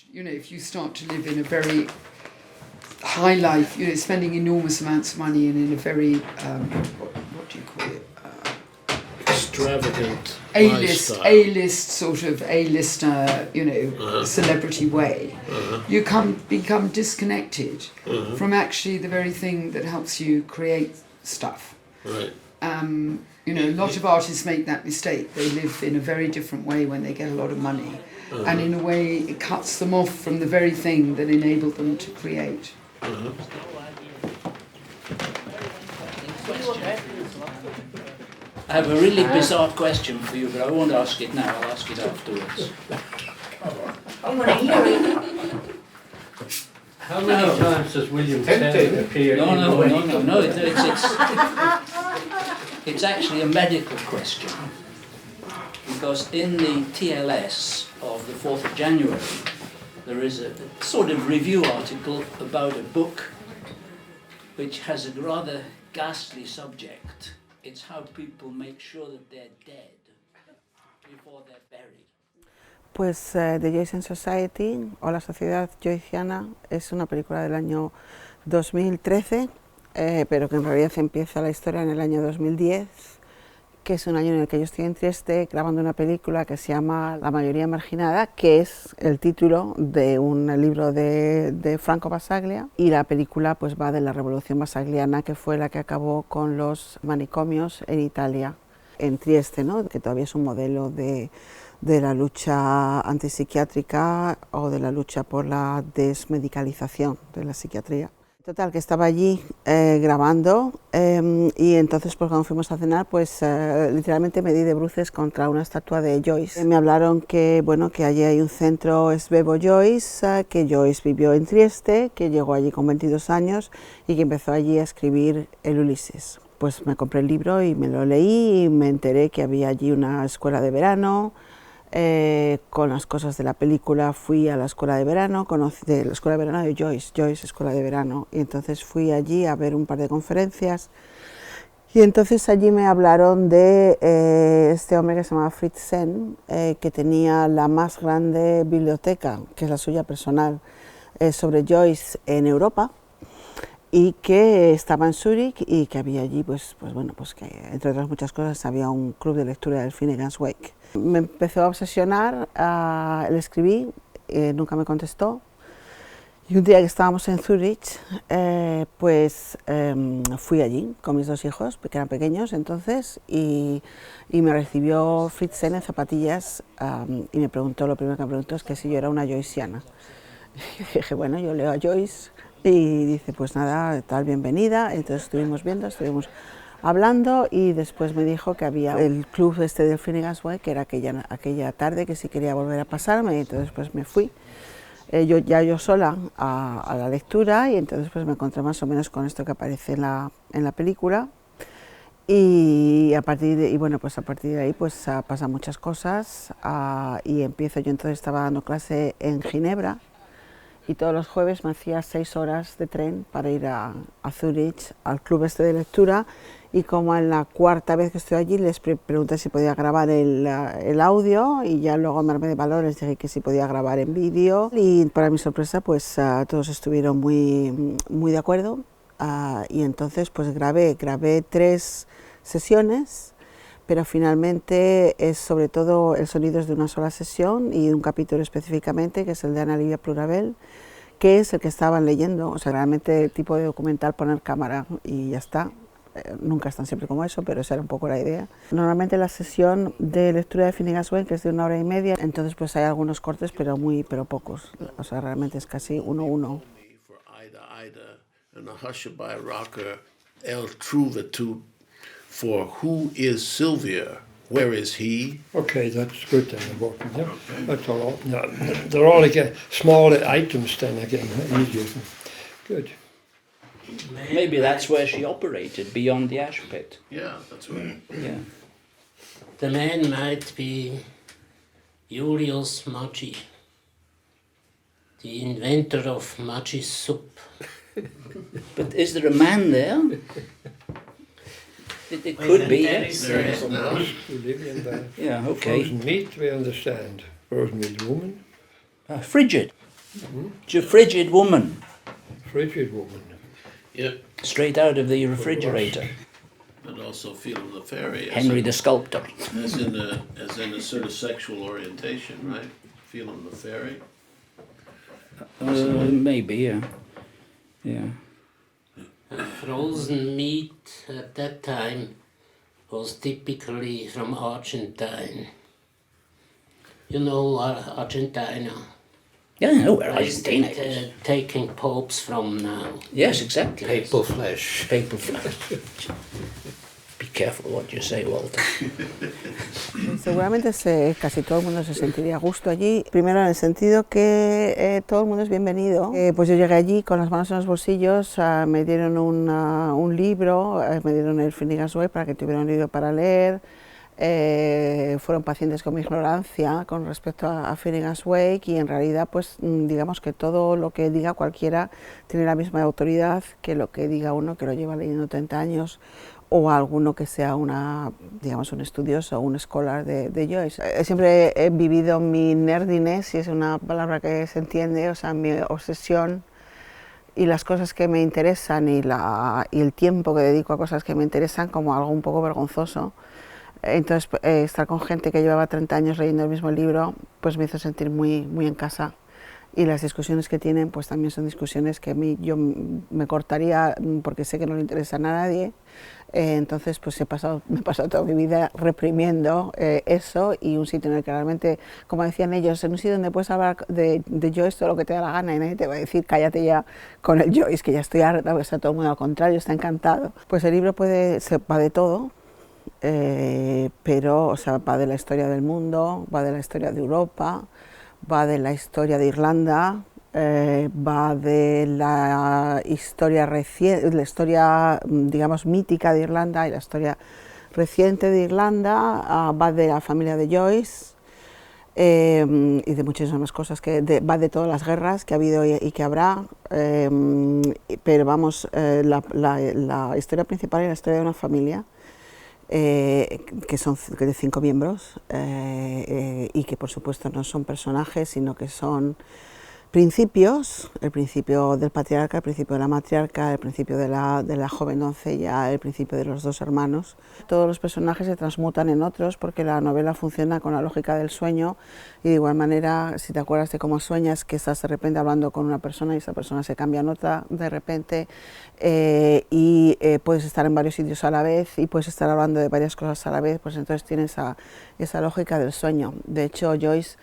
You know, if you start to live in a very high life, you know, spending enormous amounts of money and in a very, what do you call it? Extravagant A-list sort of A-lister, you know, celebrity way, you become disconnected from actually the very thing that helps you create stuff. Right. You know, a lot of artists make that mistake. They live in a very different way when they get a lot of money. And in a way, it cuts them off from the very thing that enabled them to create. I have a really bizarre question for you, but I won't ask it now. I'll ask it afterwards. I want to hear it. How many times does William Tell appear? No. It's actually a medical question. Because in the TLS of the 4th of January, there is a sort of review article about a book which has a rather ghastly subject. It's how people make sure that they're dead before they're buried. Pues The Joyce and Society, o La Sociedad Joyciana, es una película del año 2013, pero que en realidad empieza la historia en el año 2010, que es un año en el que yo estoy en Trieste grabando una película que se llama La mayoría marginada, que es el título de un libro de Franco Basaglia, y la película pues va de la revolución basagliana, que fue la que acabó con los manicomios en Italia, en Trieste, ¿no? Que todavía es un modelo de la lucha antipsiquiátrica o de la lucha por la desmedicalización de la psiquiatría. Total, que estaba allí grabando y entonces pues cuando fuimos a cenar pues literalmente me di de bruces contra una estatua de Joyce. Me hablaron que, bueno, que allí hay un centro Svevo Joyce, que Joyce vivió en Trieste, que llegó allí con 22 años y que empezó allí a escribir el Ulises. Pues me compré el libro y me lo leí y me enteré que había allí una escuela de verano. Con las cosas de la película fui a la escuela de verano, de la escuela de verano de Joyce Escuela de Verano, y entonces fui allí a ver un par de conferencias y entonces allí me hablaron de este hombre que se llamaba Fritz Senn, que tenía la más grande biblioteca, que es la suya personal, sobre Joyce en Europa, y que estaba en Zúrich y que había allí, pues que entre otras muchas cosas había un club de lectura del Finnegan's Wake. Me empezó a obsesionar, le escribí, nunca me contestó, y un día que estábamos en Zúrich, fui allí con mis 2 hijos, que eran pequeños entonces, y me recibió Fritz Senn en zapatillas y lo primero que me preguntó es que si yo era una joyciana. Y dije, bueno, yo leo a Joyce. Y dice, pues nada, tal, bienvenida. Entonces estuvimos hablando y después me dijo que había el club del Finnegan's Wake, que era aquella tarde, que si quería volver a pasarme. Y entonces pues me fui, yo sola a la lectura, y entonces pues me encontré más o menos con esto que aparece en la película. Y a partir de ahí pues pasan muchas cosas y empiezo. Yo entonces estaba dando clase en Ginebra, y todos los jueves me hacía 6 horas de tren para ir a Zúrich, al club de lectura, y como en la 4ª vez que estoy allí les pregunté si podía grabar el audio, y ya luego me armé de valor, les dije que si podía grabar en vídeo, y para mi sorpresa pues todos estuvieron muy de acuerdo, y entonces pues grabé 3 sesiones, pero finalmente es sobre todo el sonido es de una sola sesión y un capítulo específicamente, que es el de Ana Livia Plurabel, que es el que estaban leyendo. O sea, realmente el tipo de documental, poner cámara y ya está. Nunca es tan simple como eso, pero esa era un poco la idea. Normalmente la sesión de lectura de Finnegan's Wake es de 1 hora y media, entonces pues hay algunos cortes, pero pocos. O sea, realmente es casi 1:1. For Who is Sylvia? Where is he? Okay, that's good then, working, yeah. That's all right. No, they're all again small items then again, easier. Good. Maybe that's where she operated, beyond the ash pit. Yeah, that's right. Yeah. The man might be Julius Maggi, the inventor of Maggi soup. But is there a man there? It could be, yes. There is now. Living there. Yeah, okay. Frozen meat, we understand. Frozen meat woman. Frigid. It's a frigid woman, Frigid woman. Yep. straight out of the refrigerator. And also Phelim the fairy. Henry the sculptor. As in a sort of sexual orientation, right? Phelim the fairy. Maybe, yeah. Yeah. Frozen meat at that time was typically from Argentine. You know Argentina? Yeah, I know where Place Argentina that, is. taking popes from now. Yes, exactly. Papal flesh. Paper flash. Be careful what you say, Walter. Seguramente casi todo el mundo se sentiría a gusto allí. Primero en el sentido que todo el mundo es bienvenido. Pues yo llegué allí con las manos en los bolsillos, me dieron un libro, me dieron el Finnegan's Wake para que tuviera un libro para leer. Fueron pacientes con mi ignorancia con respecto a Finnegan's Wake y en realidad pues digamos que todo lo que diga cualquiera tiene la misma autoridad que lo que diga uno que lo lleva leyendo 30 años o alguno que sea un estudioso o un scholar de Joyce. Siempre he vivido mi nerdiness, si es una palabra que se entiende, o sea, mi obsesión y las cosas que me interesan y el tiempo que dedico a cosas que me interesan como algo un poco vergonzoso. Entonces, estar con gente que llevaba 30 años leyendo el mismo libro, pues me hizo sentir muy en casa. Y las discusiones que tienen, pues también son discusiones que a mí yo me cortaría porque sé que no le interesan a nadie. Entonces, pues me he pasado toda mi vida reprimiendo eso y un sitio en el que realmente, como decían ellos, en un sitio donde puedes hablar de Joyce todo lo que te da la gana y nadie te va a decir cállate ya con el Joyce, que ya estoy harta, está todo el mundo al contrario, está encantado. Pues el libro va de todo. Pero o sea, va de la historia del mundo, va de la historia de Europa, va de la historia de Irlanda, va de la historia reciente, la historia digamos mítica de Irlanda y la historia reciente de Irlanda, va de la familia de Joyce y de muchísimas más cosas, va de todas las guerras que ha habido y que habrá, pero vamos, la historia principal es la historia de una familia. Que son de 5 miembros y que por supuesto no son personajes sino que son principios, el principio del patriarca, el principio de la matriarca, el principio de la joven doncella, el principio de los 2 hermanos. Todos los personajes se transmutan en otros porque la novela funciona con la lógica del sueño y de igual manera, si te acuerdas de cómo sueñas, que estás de repente hablando con una persona y esa persona se cambia en otra de repente puedes estar en varios sitios a la vez y puedes estar hablando de varias cosas a la vez, pues entonces tienes esa lógica del sueño. De hecho, Joyce,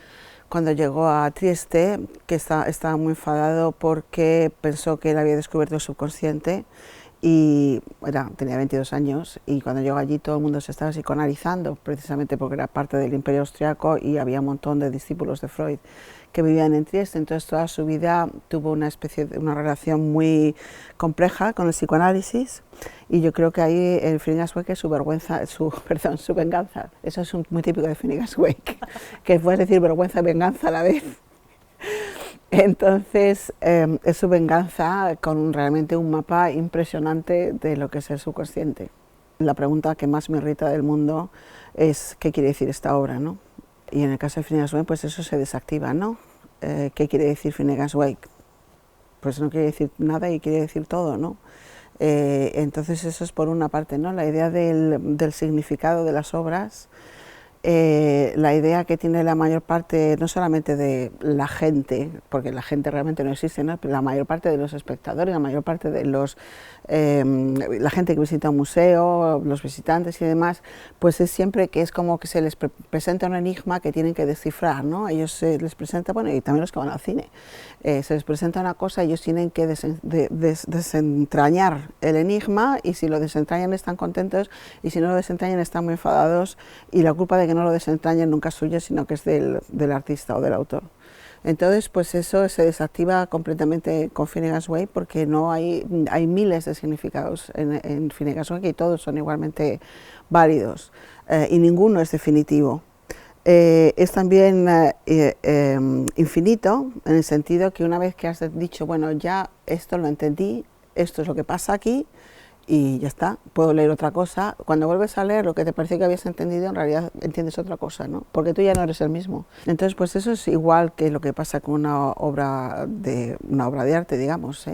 cuando llegó a Trieste, que estaba muy enfadado porque pensó que él había descubierto el subconsciente y tenía 22 años y cuando llegó allí todo el mundo se estaba psicoanalizando precisamente porque era parte del Imperio Austriaco y había un montón de discípulos de Freud que vivían en Trieste, entonces toda su vida tuvo una relación muy compleja con el psicoanálisis y yo creo que ahí en Finnegan's Wake es su venganza, eso es muy típico de Finnegan's Wake, que puedes decir vergüenza y venganza a la vez. Entonces es su venganza con realmente un mapa impresionante de lo que es el subconsciente. La pregunta que más me irrita del mundo es ¿qué quiere decir esta obra?, ¿no? Y en el caso de Finnegan's Wake, pues eso se desactiva, ¿no? ¿Qué quiere decir Finnegan's Wake? Pues no quiere decir nada y quiere decir todo, ¿no? Entonces eso es por una parte, ¿no? La idea del significado de las obras, la idea que tiene la mayor parte, no solamente de la gente, porque la gente realmente no existe, ¿no? Pero la mayor parte de los espectadores, la mayor parte de la gente que visita un museo, los visitantes y demás, pues es siempre que es como que se les presenta un enigma que tienen que descifrar, ¿no? Ellos se les presenta, bueno, y también los que van al cine, se les presenta una cosa, ellos tienen que desentrañar el enigma y si lo desentrañan están contentos y si no lo desentrañan están muy enfadados y la culpa de que no lo desentrañen nunca es suya, sino que es del artista o del autor. Entonces, pues eso se desactiva completamente con Finnegan's Wake porque no hay miles de significados en Finnegan's Wake y todos son igualmente válidos y ninguno es definitivo. Es también infinito en el sentido que una vez que has dicho, bueno, ya esto lo entendí, esto es lo que pasa aquí y ya está, puedo leer otra cosa. Cuando vuelves a leer lo que te parecía que habías entendido, en realidad entiendes otra cosa, ¿no? Porque tú ya no eres el mismo. Entonces, pues eso es igual que lo que pasa con una obra de arte, digamos,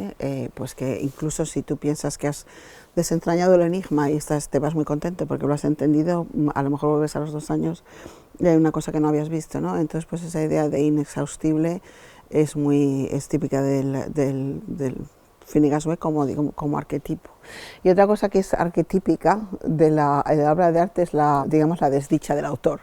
pues que incluso si tú piensas que has desentrañado el enigma y te vas muy contento porque lo has entendido, a lo mejor vuelves a los 2 años y hay una cosa que no habías visto, ¿no? Entonces, pues esa idea de inexhaustible es típica del Finnegan's Wake como arquetipo. Y otra cosa que es arquetípica de la obra de arte es la desdicha del autor,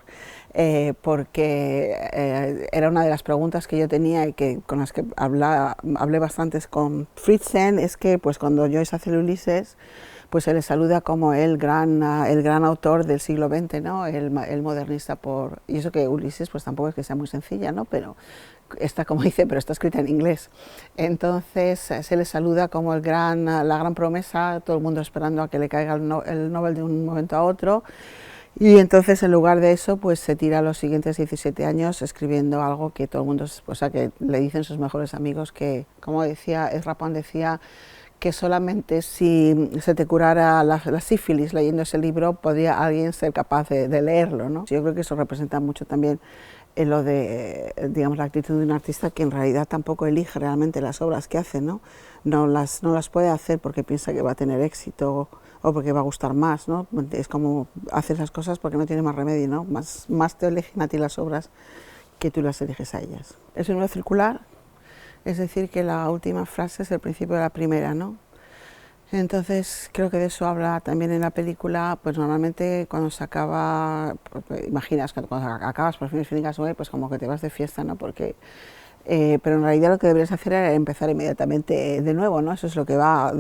porque era una de las preguntas que yo tenía y con las que hablé bastantes con Fritzen, es que pues cuando Joyce hace el Ulises, pues se le saluda como el gran autor del siglo XX, ¿no? el modernista, y eso que Ulises pues tampoco es que sea muy sencilla, ¿no? Pero está, como dice, pero está escrita en inglés. Entonces se le saluda como la gran promesa, todo el mundo esperando a que le caiga el Nobel de un momento a otro. Y entonces, en lugar de eso, pues se tira los siguientes 17 años escribiendo algo que todo el mundo, o sea, que le dicen sus mejores amigos, que, como decía, Ezra Pound decía, que solamente si se te curara la sífilis leyendo ese libro, podría alguien ser capaz de leerlo, ¿no? Yo creo que eso representa mucho también lo de, digamos, la actitud de un artista que en realidad tampoco elige realmente las obras que hace, ¿no? No las puede hacer porque piensa que va a tener éxito o porque va a gustar más, ¿no? Es como hacer las cosas porque no tiene más remedio, ¿no? Más te eligen a ti las obras que tú las eliges a ellas. Es un número circular, es decir, que la última frase es el principio de la primera, ¿no? Entonces creo que de eso habla también en la película. Pues normalmente cuando se acaba, pues, imaginas que cuando acabas por fin Finnegan's Wake, pues como que te vas de fiesta, ¿no? Porque pero en realidad lo que deberías hacer era empezar inmediatamente de nuevo, ¿no? Eso es lo que va,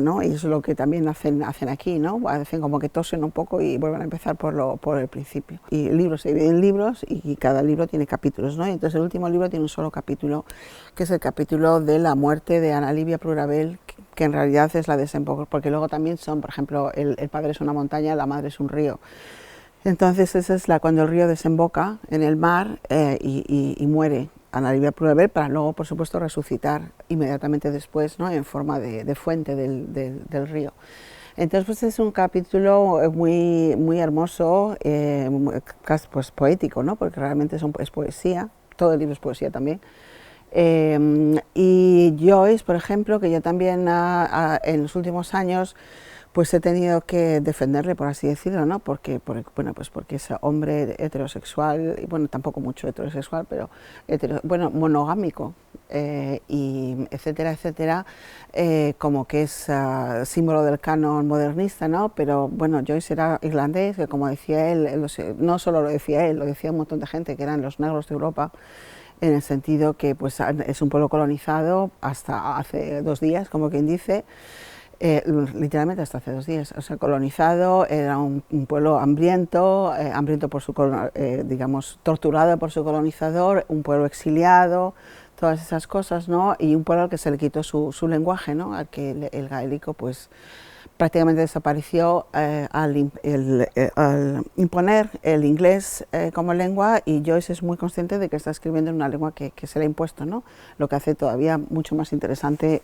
¿no? Y eso es lo que también hacen aquí, ¿no? Hacen como que tosen un poco y vuelven a empezar por el principio. Y libros se dividen en libros y cada libro tiene capítulos, ¿no? Y entonces el último libro tiene un solo capítulo, que es el capítulo de la muerte de Ana Livia Plurabel, que en realidad es la desemboco, porque luego también son, por ejemplo, el padre es una montaña, la madre es un río. Entonces esa es cuando el río desemboca en el mar y muere Ana Livia Plurabel, para luego, por supuesto, resucitar inmediatamente después, ¿no? En forma de fuente del río. Entonces, pues es un capítulo muy hermoso, casi pues poético, ¿no? Porque realmente es poesía, todo el libro es poesía también. Y Joyce, por ejemplo, que yo también en los últimos años pues he tenido que defenderle, por así decirlo, ¿no? Porque es hombre heterosexual, y bueno, tampoco mucho heterosexual, pero monogámico, y etcétera, etcétera, como que es símbolo del canon modernista, ¿no? Pero bueno, Joyce era irlandés, que como decía él, no solo lo decía él, lo decía un montón de gente, que eran los negros de Europa, en el sentido que pues es un pueblo colonizado hasta hace 2 días, como quien dice, literalmente hasta hace 2 días, o sea, colonizado, era un pueblo hambriento, por su, digamos, torturado por su colonizador, un pueblo exiliado, todas esas cosas, ¿no? Y un pueblo al que se le quitó su lenguaje, ¿no? Al que el gaélico, pues, prácticamente desapareció al imponer el inglés como lengua, y Joyce es muy consciente de que está escribiendo en una lengua que se le ha impuesto, ¿no? Lo que hace todavía mucho más interesante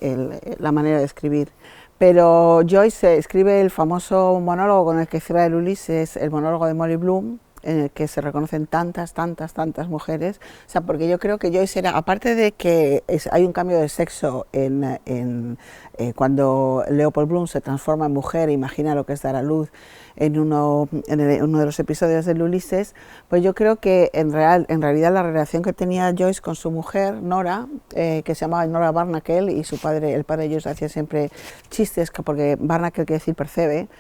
la manera de escribir. Pero Joyce escribe el famoso monólogo con el que cierra el Ulises, el monólogo de Molly Bloom, en el que se reconocen tantas mujeres, o sea, porque yo creo que Joyce era, aparte de que hay un cambio de sexo cuando Leopold Bloom se transforma en mujer, imagina lo que es dar a luz en uno de los episodios del Ulises, pues yo creo que en realidad la relación que tenía Joyce con su mujer, Nora, que se llamaba Nora Barnacle, y el padre de Joyce hacía siempre chistes, porque Barnacle quiere decir percebe,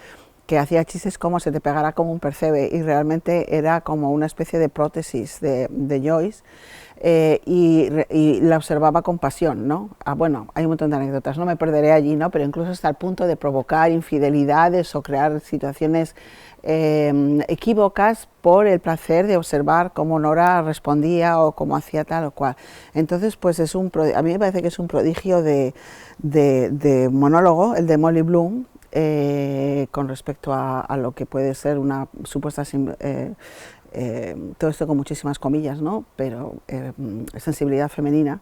que hacía chistes como se te pegará como un percebe, y realmente era como una especie de prótesis de Joyce, y la observaba con pasión, ¿no? Bueno, hay un montón de anécdotas, no me perderé allí, ¿no? Pero incluso hasta el punto de provocar infidelidades o crear situaciones equívocas por el placer de observar cómo Nora respondía o cómo hacía tal o cual. Entonces, pues a mí me parece que es un prodigio de monólogo, el de Molly Bloom, con respecto a lo que puede ser una supuesta, todo esto con muchísimas comillas, ¿no? Pero sensibilidad femenina,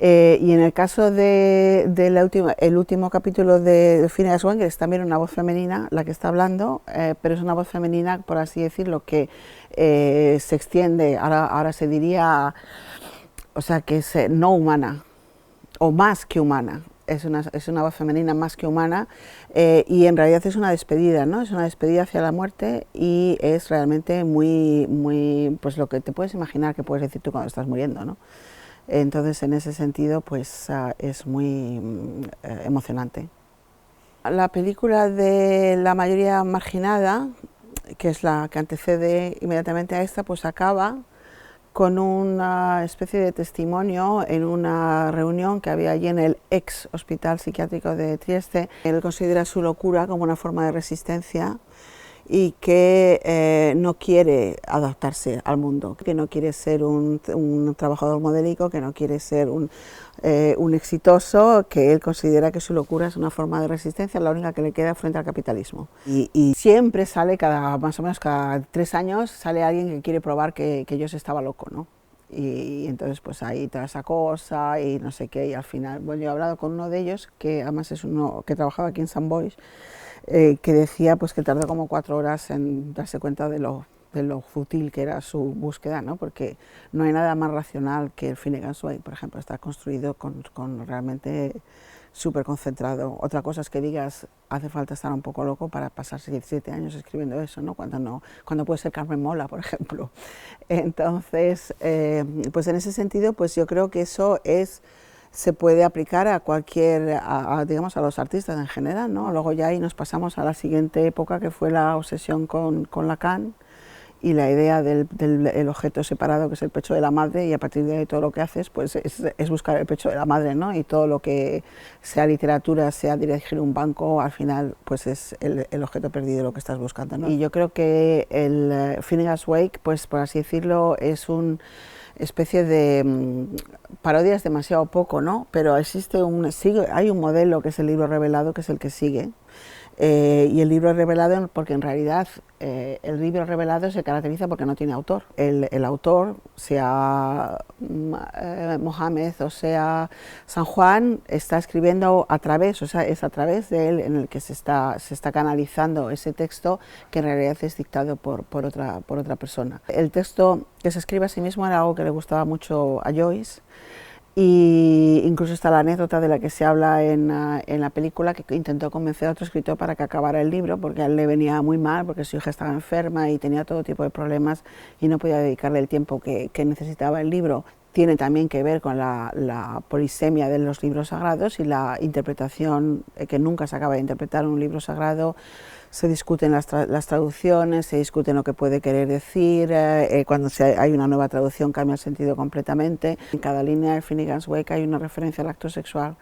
Y en el caso el último capítulo de Phineas Wake es también una voz femenina la que está hablando, pero es una voz femenina, por así decirlo, que se extiende, ahora se diría, o sea, que es no humana, o más que humana. Es una voz femenina más que humana, y en realidad es una despedida, ¿no? Es una despedida hacia la muerte, y es realmente muy, pues lo que te puedes imaginar que puedes decir tú cuando estás muriendo, ¿no? Entonces, en ese sentido, pues es muy emocionante. La película de La mayoría marginada, que es la que antecede inmediatamente a esta, pues acaba con una especie de testimonio en una reunión que había allí en el ex hospital psiquiátrico de Trieste. Él considera su locura como una forma de resistencia y que no quiere adaptarse al mundo, que no quiere ser un trabajador modélico, que no quiere ser un exitoso, que él considera que su locura es una forma de resistencia, la única que le queda frente al capitalismo. Y siempre sale, más o menos cada 3 años, sale alguien que quiere probar que yo estaba loco, ¿no? Y entonces pues ahí toda esa cosa y no sé qué, y al final, bueno, yo he hablado con uno de ellos, que además es uno que trabajaba aquí en San Bois, que decía pues que tardó como 4 horas en darse cuenta de lo fútil que era su búsqueda, ¿no? Porque no hay nada más racional que el Finnegan's Wake, por ejemplo, está construido con realmente súper concentrado. Otra cosa es que digas, hace falta estar un poco loco para pasarse 17 años escribiendo eso, ¿no? Cuando puede ser Carmen Mola, por ejemplo. Entonces, pues en ese sentido, pues yo creo que eso se puede aplicar a cualquier, digamos, a los artistas en general, ¿no? Luego ya ahí nos pasamos a la siguiente época, que fue la obsesión con Lacan y la idea del objeto separado, que es el pecho de la madre, y a partir de ahí todo lo que haces pues es buscar el pecho de la madre, ¿no? Y todo lo que sea literatura, sea dirigir un banco, al final pues es el objeto perdido lo que estás buscando, ¿no? Y yo creo que el Finnegan's Wake, pues por así decirlo, es una especie de parodia, es demasiado poco, ¿no? Pero hay un modelo que es el libro revelado, que es el que sigue. Y el libro revelado, porque en realidad el libro revelado se caracteriza porque no tiene autor. El autor, sea Mohammed o sea San Juan, está escribiendo a través, o sea, es a través de él en el que se está canalizando ese texto, que en realidad es dictado por otra persona. El texto que se escribe a sí mismo era algo que le gustaba mucho a Joyce. Y incluso está la anécdota de la que se habla en la película, que intentó convencer a otro escritor para que acabara el libro, porque a él le venía muy mal, porque su hija estaba enferma y tenía todo tipo de problemas y no podía dedicarle el tiempo que necesitaba el libro. Tiene también que ver con la polisemia de los libros sagrados y la interpretación, que nunca se acaba de interpretar un libro sagrado. Se discuten las traducciones, se discuten lo que puede querer decir, cuando hay una nueva traducción cambia el sentido completamente. En cada línea de Finnegan's Wake hay una referencia al acto sexual,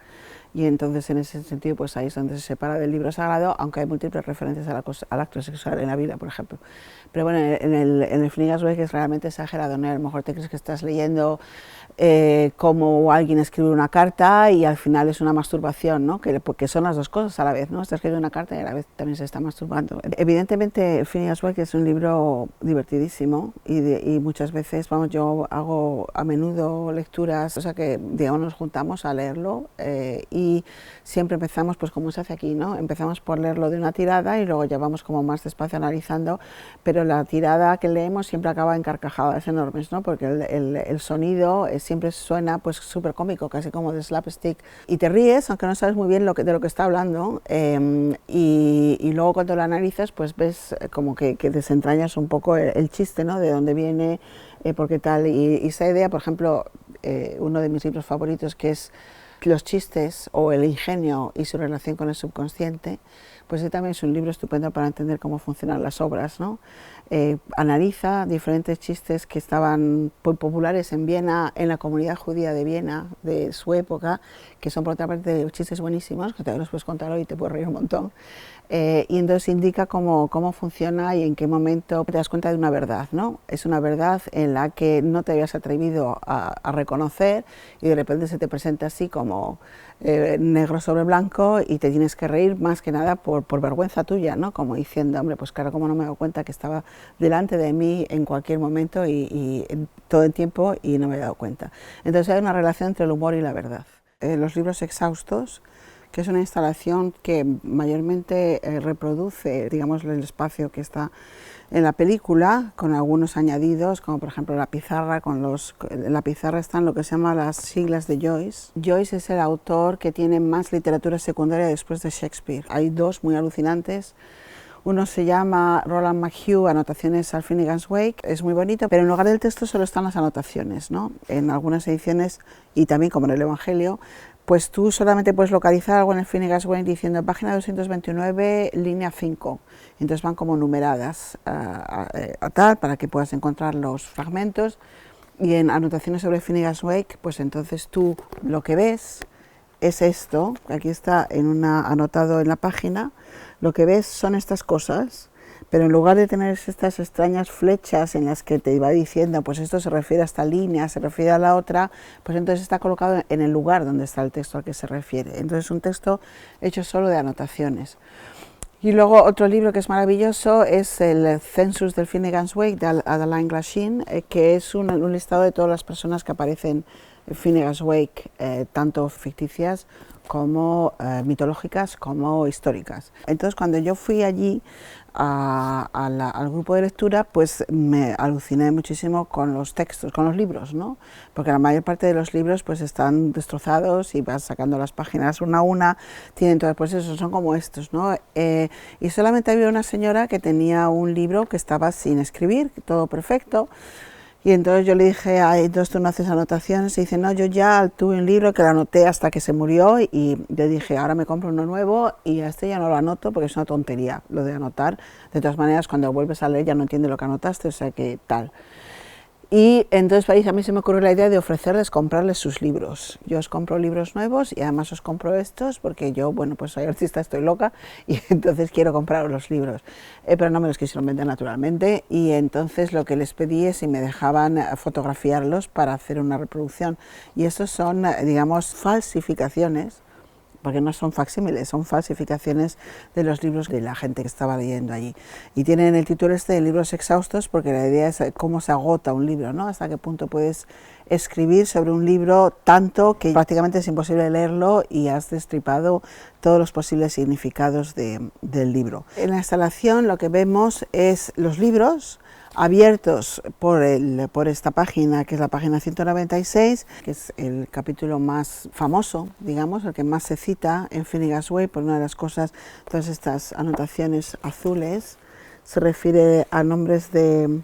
y entonces en ese sentido pues ahí es donde se separa del libro sagrado, aunque hay múltiples referencias al acto sexual en la vida, por ejemplo. Pero bueno, en el Finnegan's Wake es realmente exagerado, ¿no? A lo mejor te crees que estás leyendo como alguien escribe una carta y al final es una masturbación, ¿no? Porque son las dos cosas a la vez, ¿no? Está escribiendo una carta y a la vez también se está masturbando. Evidentemente, Finnegan's Wake es un libro divertidísimo y muchas veces, vamos, yo hago a menudo lecturas, o sea que, digamos, nos juntamos a leerlo y siempre empezamos, pues como se hace aquí, ¿no? Empezamos por leerlo de una tirada y luego ya vamos como más despacio analizando, pero la tirada que leemos siempre acaba en carcajadas enormes, ¿no? Porque el sonido siempre suena pues súper cómico, casi como de slapstick, y te ríes, aunque no sabes muy bien de lo que está hablando, y luego cuando lo analizas pues ves como que desentrañas un poco el chiste, ¿no? De dónde viene, por qué tal, y esa idea, por ejemplo, uno de mis libros favoritos, que es Los chistes o el ingenio y su relación con el subconsciente, pues también es un libro estupendo para entender cómo funcionan las obras, ¿no? Analiza diferentes chistes que estaban muy populares en Viena, en la comunidad judía de Viena de su época, que son por otra parte chistes buenísimos, que te los puedes contar hoy y te puedes reír un montón. Y entonces indica cómo funciona y en qué momento te das cuenta de una verdad, ¿no? Es una verdad en la que no te habías atrevido a reconocer y de repente se te presenta así con como negro sobre blanco, y te tienes que reír más que nada por vergüenza tuya, ¿no? Como diciendo, hombre, pues claro, como no me he dado cuenta que estaba delante de mí en cualquier momento y todo el tiempo y no me he dado cuenta. Entonces hay una relación entre el humor y la verdad. Los libros exhaustos, que es una instalación que mayormente reproduce, digamos, el espacio que está en la película, con algunos añadidos, como por ejemplo la pizarra. En la pizarra están lo que se llama las siglas de Joyce. Joyce es el autor que tiene más literatura secundaria después de Shakespeare. Hay dos muy alucinantes. Uno se llama Roland McHugh, Anotaciones al Finnegan's Wake. Es muy bonito, pero en lugar del texto solo están las anotaciones, ¿no? En algunas ediciones, y también como en el Evangelio, pues tú solamente puedes localizar algo en el Finnegan's Wake diciendo página 229, línea 5. Entonces van como numeradas a tal, para que puedas encontrar los fragmentos. Y en Anotaciones sobre Finnegan's Wake, pues entonces tú lo que ves es esto, aquí está anotado en la página. Lo que ves son estas cosas, pero en lugar de tener estas extrañas flechas en las que te va diciendo, pues esto se refiere a esta línea, se refiere a la otra, pues entonces está colocado en el lugar donde está el texto al que se refiere. Entonces es un texto hecho solo de anotaciones. Y luego otro libro que es maravilloso es el Census del Finnegan's Wake de Adeline Glasheen, que es un listado de todas las personas que aparecen en Finnegan's Wake, tanto ficticias como mitológicas como históricas. Entonces cuando yo fui allí al grupo de lectura, pues me aluciné muchísimo con los textos, con los libros, ¿no? Porque la mayor parte de los libros pues están destrozados y vas sacando las páginas una a una, tienen todas, pues eso, son como estos, ¿no? Y solamente había una señora que tenía un libro que estaba sin escribir, todo perfecto. Y entonces yo le dije, entonces tú no haces anotaciones, y dice, no, yo ya tuve un libro que lo anoté hasta que se murió, y le dije, ahora me compro uno nuevo, y a este ya no lo anoto porque es una tontería lo de anotar. De todas maneras, cuando vuelves a leer ya no entiende lo que anotaste, o sea que tal. Y entonces a mí se me ocurrió la idea de ofrecerles comprarles sus libros. Yo os compro libros nuevos y además os compro estos porque yo, bueno, pues soy artista, estoy loca y entonces quiero comprar los libros. Pero no me los quisieron vender naturalmente, y entonces lo que les pedí es si me dejaban fotografiarlos para hacer una reproducción. Y estos son, digamos, falsificaciones, porque no son facsímiles, son falsificaciones de los libros de la gente que estaba leyendo allí. Y tienen el título de libros exhaustos porque la idea es cómo se agota un libro, ¿no? Hasta qué punto puedes escribir sobre un libro tanto que prácticamente es imposible leerlo y has destripado todos los posibles significados del libro. En la instalación lo que vemos es los libros abiertos por esta página, que es la página 196, que es el capítulo más famoso, digamos, el que más se cita en Finnegan's Wake, por una de las cosas, todas estas anotaciones azules, se refiere a nombres de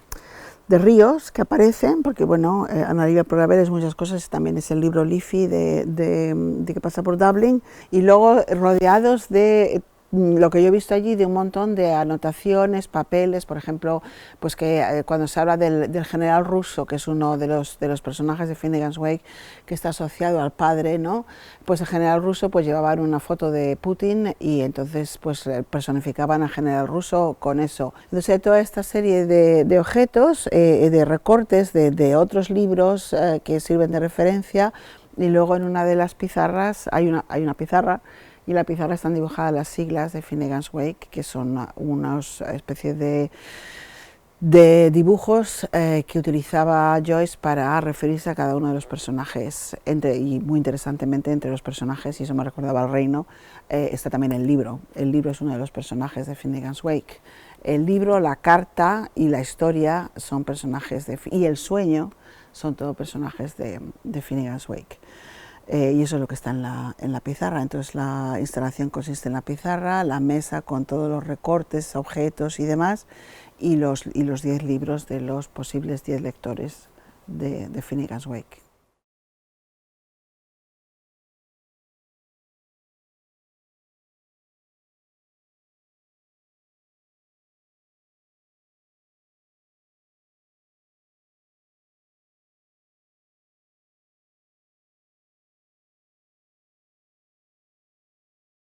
ríos que aparecen, porque bueno, Analivia por haber es muchas cosas, también es el libro Liffey de que pasa por Dublin, y luego rodeados de lo que yo he visto allí, de un montón de anotaciones, papeles, por ejemplo, pues que cuando se habla del general ruso, que es uno de los personajes de Finnegan's Wake, que está asociado al padre, ¿no? Pues el general ruso pues llevaban una foto de Putin y entonces pues personificaban al general ruso con eso. Entonces hay toda esta serie de objetos, de recortes de otros libros que sirven de referencia, y luego en una de las pizarras hay una pizarra, y en la pizarra están dibujadas las siglas de Finnegan's Wake, que son unas especies de dibujos que utilizaba Joyce para referirse a cada uno de los personajes, y muy interesantemente entre los personajes, y eso me recordaba al reino, está también el libro. El libro es uno de los personajes de Finnegan's Wake. El libro, la carta y la historia son personajes y el sueño son todos personajes de Finnegan's Wake. Y eso es lo que está en la pizarra. Entonces la instalación consiste en la pizarra, la mesa con todos los recortes, objetos y demás, y los 10 libros de los posibles 10 lectores de Finnegan's Wake.